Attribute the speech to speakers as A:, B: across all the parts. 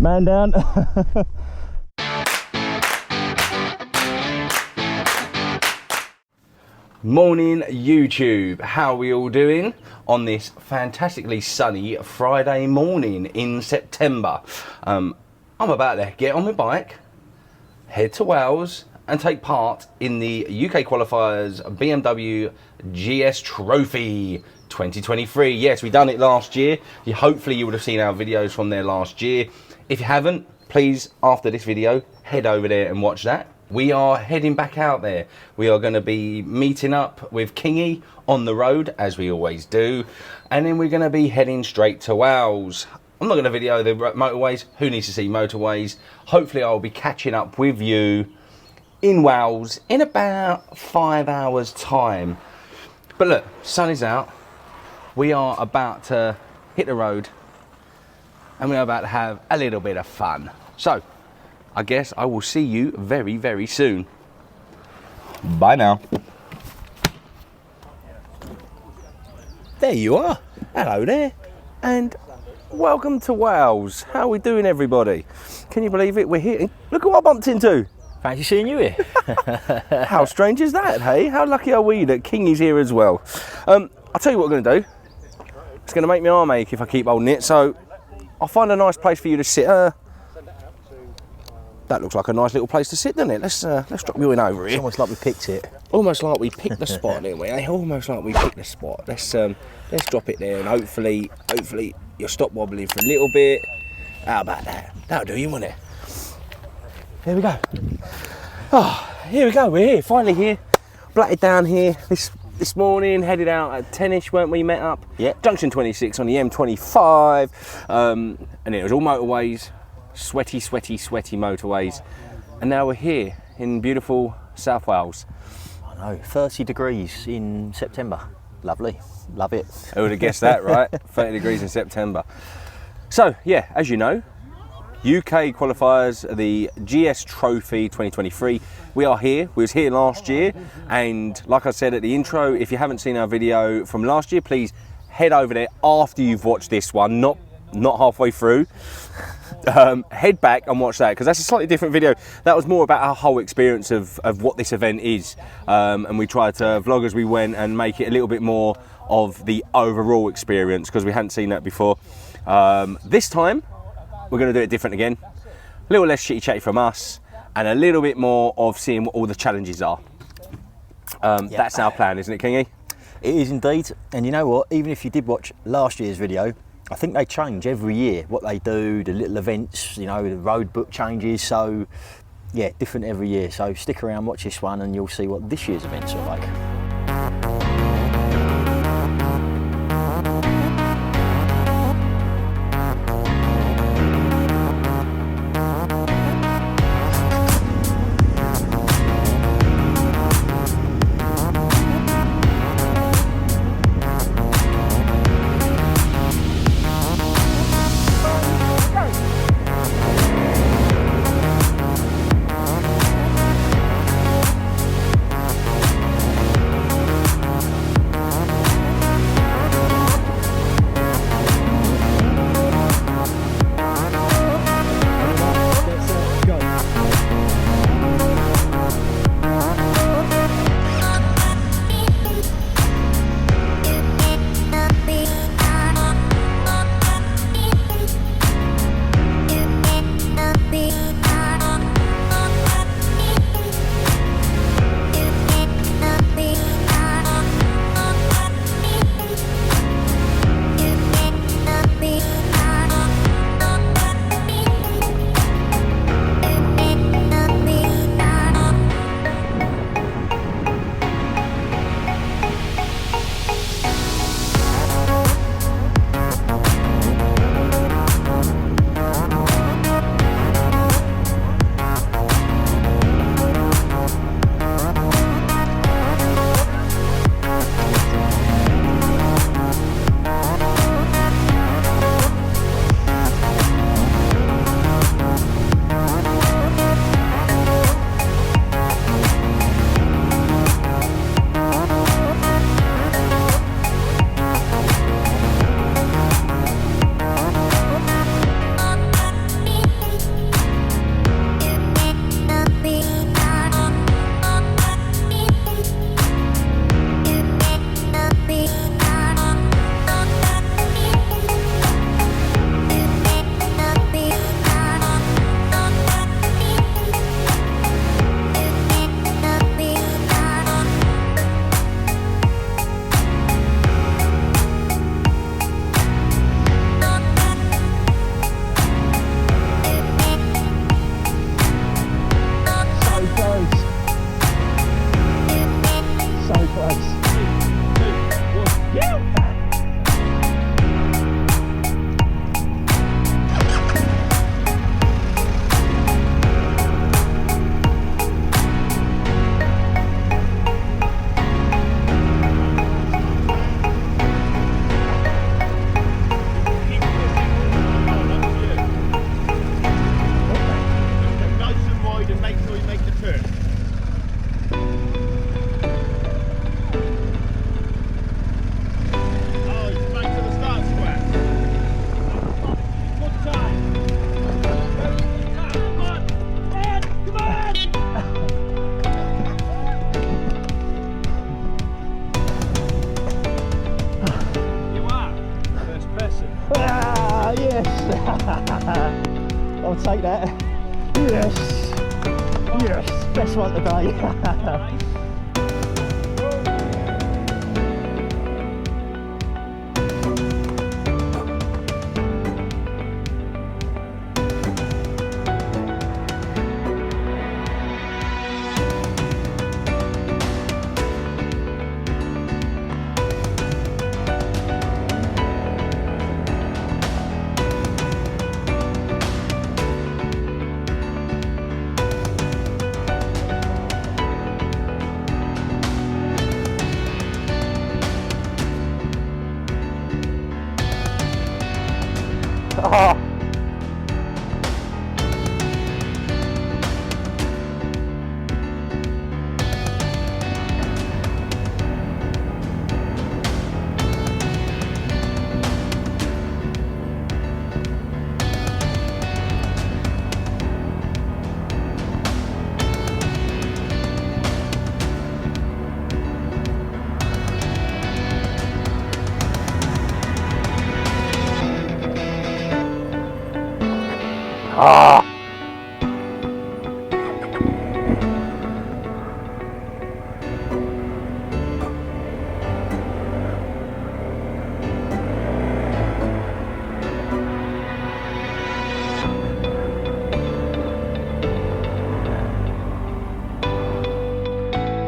A: Man down. Morning YouTube, how are we all doing on this fantastically sunny Friday morning in September? I'm about to get on my bike, head to Wales and take part in the UK Qualifiers BMW GS Trophy 2023. Yes, we done it last year. Hopefully you would have seen our videos from there last year. If you haven't, please, after this video, head over there and watch that. We are heading back out there. We are going to be meeting up with Kingy on the road, as we always do. And then we're going to be heading straight to Wales. I'm not going to video the motorways. Who needs to see motorways? Hopefully I'll be catching up with you in Wales in about 5 hours time. But look, sun is out. We are about to hit the road. And we're about to have a little bit of fun. So, I guess I will see you very, very soon. Bye now. There you are. Hello there. And welcome to Wales. How are we doing, everybody? Can you believe it? We're here. Look at what I bumped into.
B: Fancy seeing you here.
A: How strange is that, hey? How lucky are we that Kingy's here as well? I'll tell you what we're going to do. It's going to make my arm ache if I keep holding it. So I'll find a nice place for you to sit. That looks like a nice little place to sit, doesn't it? Let's drop you in over here.
B: It's almost like we picked it.
A: Almost like we picked the spot, didn't we? Almost like we picked the spot. Let's drop it there, and hopefully you'll stop wobbling for a little bit. How about that? That'll do you, won't it? Here we go. Oh, here we go. We're here, finally here. Blatted down here this morning, headed out at 10ish, weren't we? Met up.
B: Yeah.
A: Junction 26 on the M25, and it was all motorways. Sweaty motorways, and now we're here in beautiful South Wales.
B: I know, 30 degrees in September. Lovely, love it.
A: Who would have guessed that, right? 30 degrees in September. So yeah, as you know, UK Qualifiers, the GS Trophy 2023. We are here. We was here last year, and like I said at the intro, if you haven't seen our video from last year, please head over there after you've watched this one, not halfway through. Head back and watch that, because that's a slightly different video. That was more about our whole experience of what this event is, and we tried to vlog as we went and make it a little bit more of the overall experience, because we hadn't seen that before. This time we're going to do it different again, a little less chitty chatty from us and a little bit more of seeing what all the challenges are. That's our plan, isn't it, Kingy?
B: It is indeed. And you know what, even if you did watch last year's video, I think they change every year, what they do, the little events, you know, the road book changes. So yeah, different every year. So stick around, watch this one, and you'll see what this year's events are like. Best one today. Oh. Ah.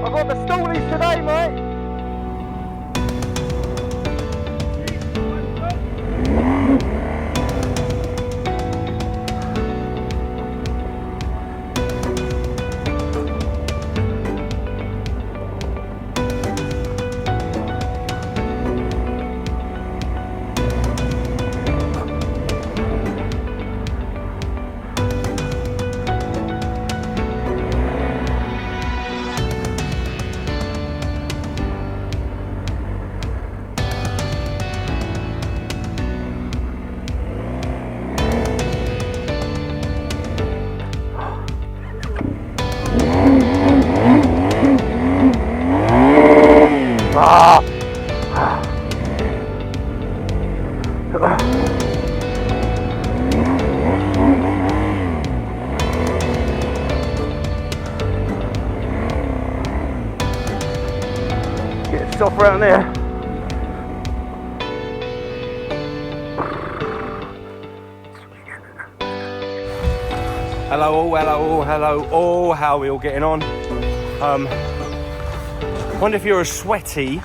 B: I got the stoolies today, mate. Get stuff around there.
A: Hello all, hello all, hello all. How are we all getting on? Wonder if you're as sweaty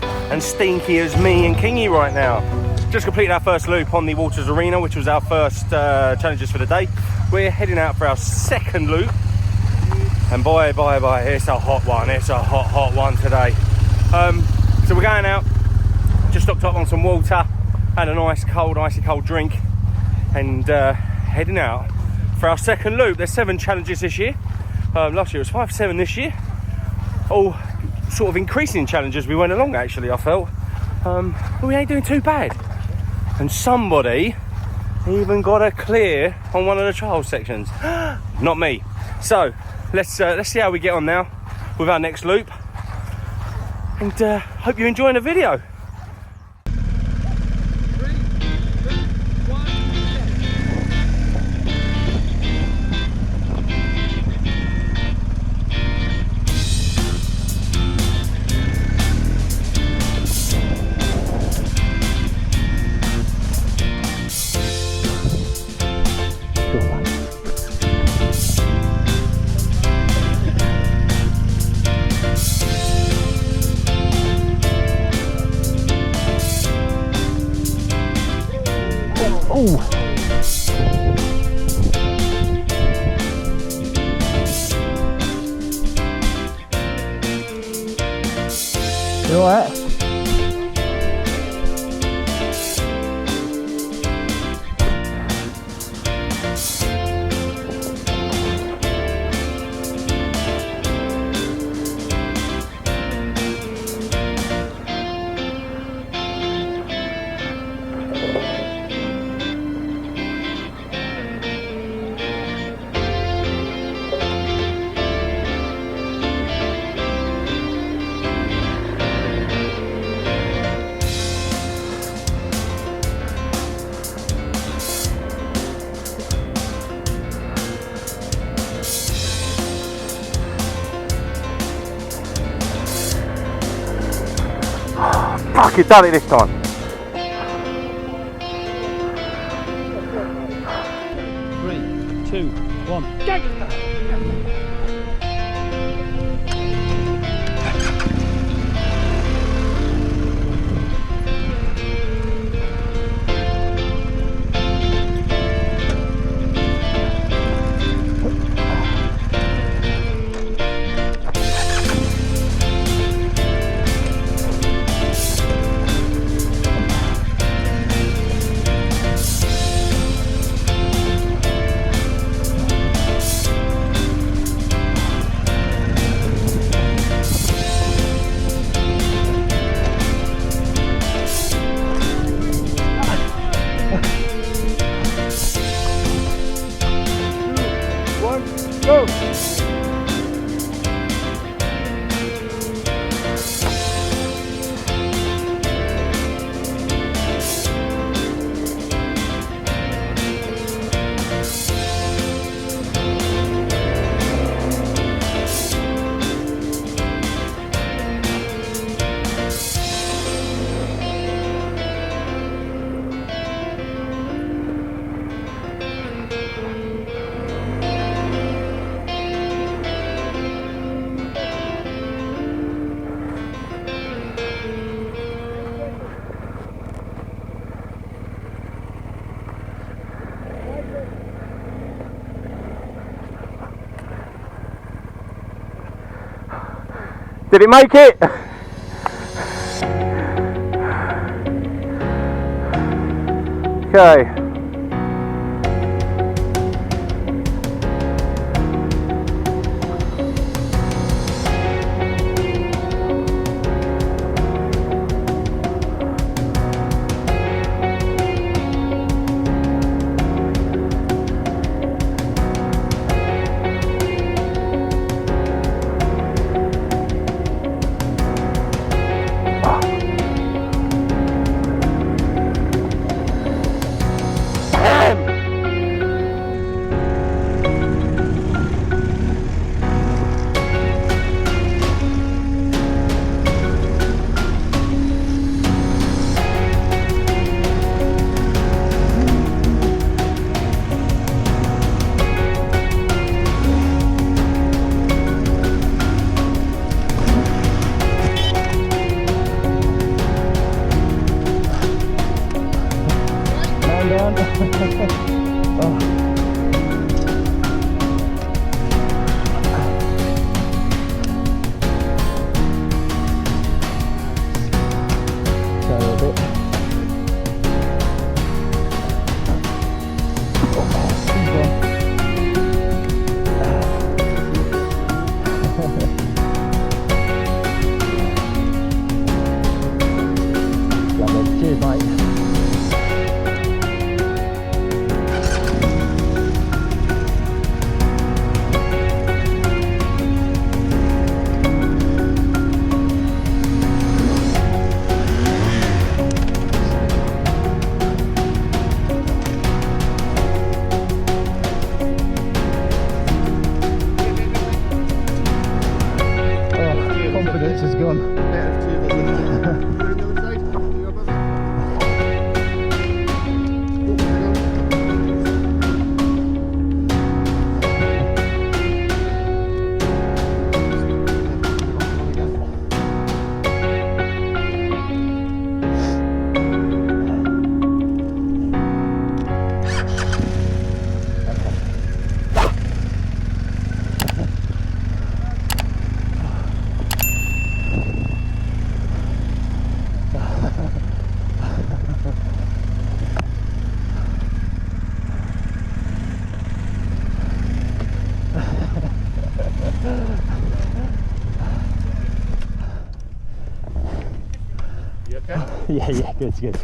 A: and stinky as me and Kingy right now. Just completed our first loop on the Waters Arena, which was our first challenges for the day. We're heading out for our second loop, and boy, it's a hot one. It's a hot one today. So we're going out. Just stocked up on some water, had a nice cold, icy cold drink, and heading out for our second loop. There's 7 challenges this year. Last year it was 5, 7 this year. All sort of increasing challenges we went along, actually, I felt. But we ain't doing too bad. And somebody even got a clear on one of the trial sections. Not me. So let's see how we get on now with our next loop. And hope you're enjoying the video.
B: Oh. You alright?
A: like you've done it this time.
C: 3, 2, 1, go! Go!
A: Did it make it? Okay.
B: Cheers, mate. Confidence has gone.
C: You okay?
B: Yeah, good.